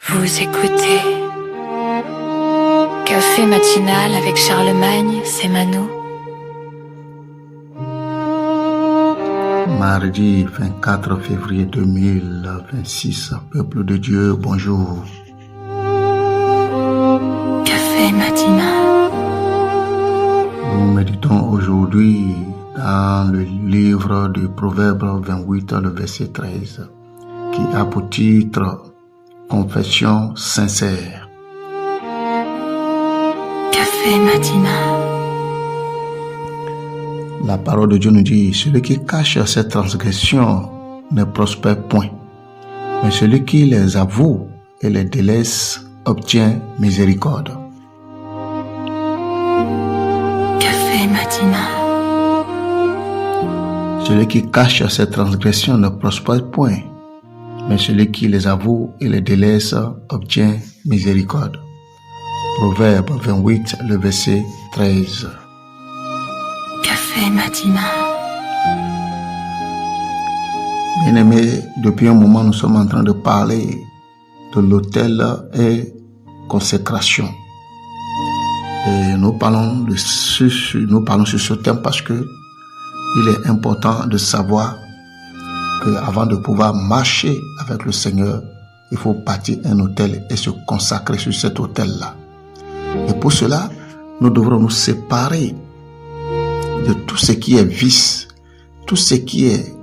Vous écoutez Café matinal avec Charlemagne, c'est Mano. Mardi 24 février 2026, peuple de Dieu, bonjour. Café matinal. Nous méditons aujourd'hui dans le livre du Proverbe 28, le verset 13, qui a pour titre Confession sincère. Café matinal. La parole de Dieu nous dit, celui qui cache ses transgressions ne prospère point, mais celui qui les avoue et les délaisse obtient miséricorde. Café matinal. Celui qui cache ses transgressions ne prospère point, mais celui qui les avoue et les délaisse obtient miséricorde. Proverbe 28, le verset 13. Café matinal. Bien-aimés, depuis un moment, nous sommes en train de parler de l'autel et consécration. Et nous parlons sur ce thème parce que il est important de savoir qu'avant de pouvoir marcher avec le Seigneur, il faut bâtir un autel et se consacrer sur cet autel-là. Et pour cela, nous devrons nous séparer de tout ce qui est vice, tout ce qui est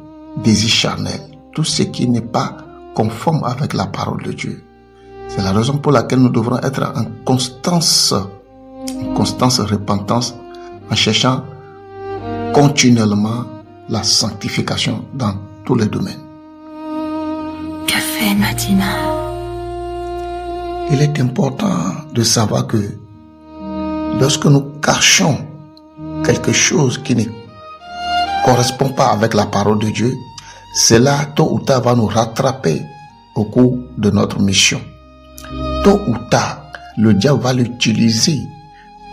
désir charnel, tout ce qui n'est pas conforme avec la parole de Dieu. C'est la raison pour laquelle nous devrons être en constance repentance, en cherchant continuellement la sanctification dans tous les domaines. Café matinal. Il est important de savoir que lorsque nous cachons quelque chose qui ne correspond pas avec la parole de Dieu, cela tôt ou tard va nous rattraper au cours de notre mission. Tôt ou tard, le diable va l'utiliser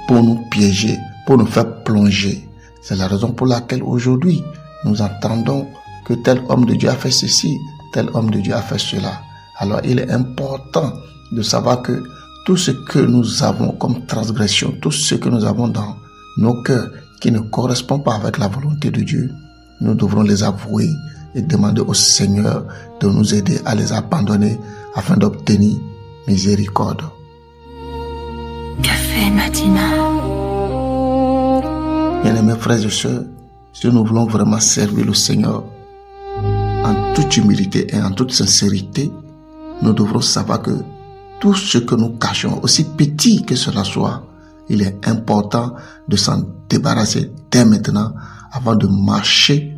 pour nous piéger, pour nous faire plonger. C'est la raison pour laquelle aujourd'hui, nous entendons que tel homme de Dieu a fait ceci, tel homme de Dieu a fait cela. Alors il est important de savoir que tout ce que nous avons comme transgression, tout ce que nous avons dans nos cœurs qui ne correspond pas avec la volonté de Dieu, nous devrons les avouer et demander au Seigneur de nous aider à les abandonner afin d'obtenir miséricorde. Café matinal. Bien-aimés frères et sœurs, si nous voulons vraiment servir le Seigneur en toute humilité et en toute sincérité, nous devrons savoir que tout ce que nous cachons, aussi petit que cela soit, il est important de s'en débarrasser dès maintenant avant de marcher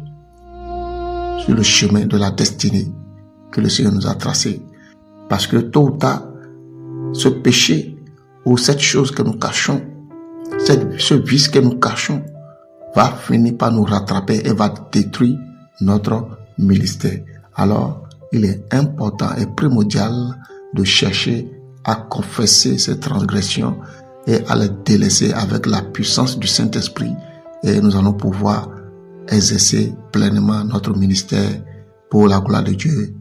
sur le chemin de la destinée que le Seigneur nous a tracé. Parce que tôt ou tard, ce péché ou cette chose que nous cachons, ce vice que nous cachons, va finir par nous rattraper et va détruire notre ministère. Alors, il est important et primordial de chercher à confesser ces transgressions et à les délaisser avec la puissance du Saint-Esprit, et nous allons pouvoir exercer pleinement notre ministère pour la gloire de Dieu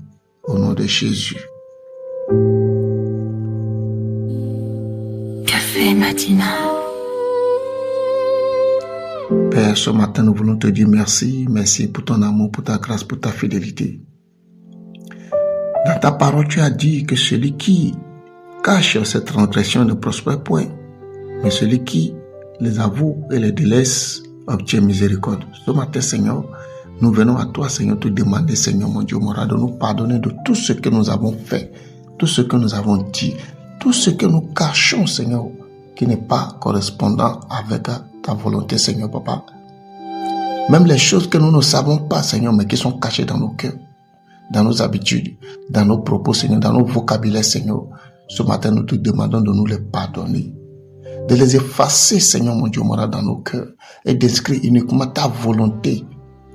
au nom de Jésus. Café matinal. Père, ce matin, nous voulons te dire merci. Merci pour ton amour, pour ta grâce, pour ta fidélité. Dans ta parole, tu as dit que celui qui cache ses transgressions ne prospère point, mais celui qui les avoue et les délaisse obtient miséricorde. Ce matin, Seigneur, nous venons à toi, Seigneur, te demander, Seigneur, mon Dieu, mon roi, de nous pardonner de tout ce que nous avons fait, tout ce que nous avons dit, tout ce que nous cachons, Seigneur, qui n'est pas correspondant avec ta volonté, Seigneur, Papa. Même les choses que nous ne savons pas, Seigneur, mais qui sont cachées dans nos cœurs, dans nos habitudes, dans nos propos, Seigneur, dans nos vocabulaires, Seigneur. Ce matin, nous te demandons de nous les pardonner, de les effacer, Seigneur, mon Dieu, mon roi, dans nos cœurs, et d'inscrire uniquement ta volonté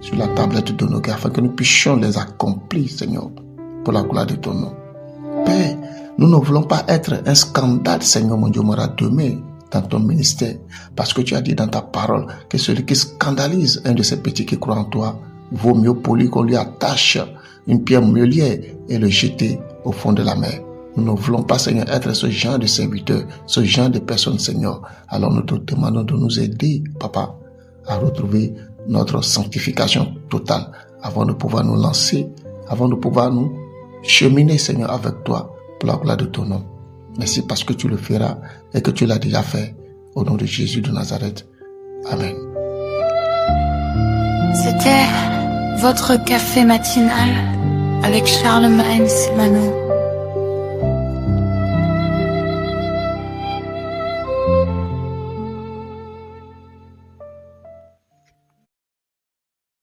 sur la tablette de nos cœurs, afin que nous puissions les accomplir, Seigneur, pour la gloire de ton nom. Père, nous ne voulons pas être un scandale, Seigneur, mon Dieu, mon roi, demain, dans ton ministère, parce que tu as dit dans ta parole que celui qui scandalise un de ces petits qui croient en toi vaut mieux pour lui qu'on lui attache une pierre meulière et le jeter au fond de la mer. Nous ne voulons pas, Seigneur, être ce genre de serviteurs, ce genre de personnes, Seigneur. Alors nous te demandons de nous aider, Papa, à retrouver notre sanctification totale avant de pouvoir nous lancer, avant de pouvoir nous cheminer, Seigneur, avec toi pour la gloire de ton nom. Merci parce que tu le feras et que tu l'as déjà fait. Au nom de Jésus de Nazareth. Amen. C'était votre café matinal avec Charlemagne Simano.